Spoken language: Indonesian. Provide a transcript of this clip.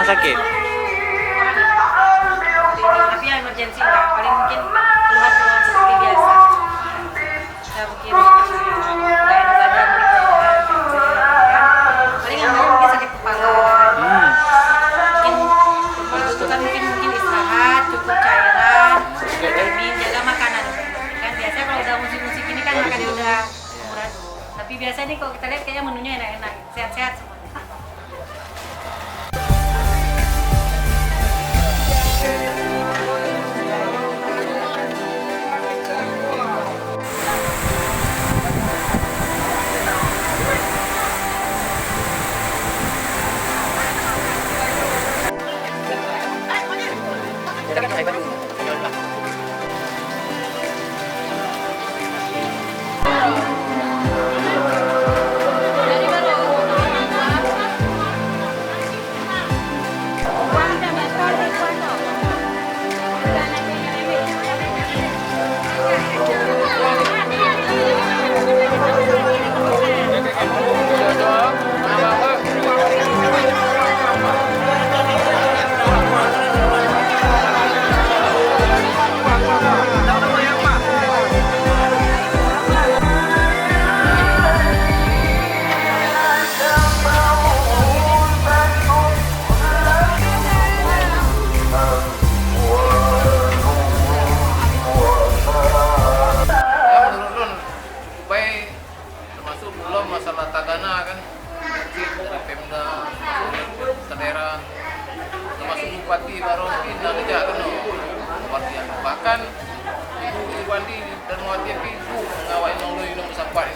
rumah sakit? Tapi yang emergency enggak, paling mungkin keluhan-keluhan seperti biasa. Ya mungkin nggak enak badan gitu ya. Paling yang lain mungkin sakit kepala. Mungkin membutuhkan mungkin istirahat, cukup cairan, vitamin, jaga makanan. Kan biasanya kalau udah musim-musim ini kan makannya udah amburadul. Tapi biasanya nih kalau kita lihat kayaknya menunya enak-enak, sehat-sehat semua. Masalah Tagana kan Pemda daerah termasuk Bupati baru pindah kerja kan bahkan Bupati dan Wati itu ngawai nong sampai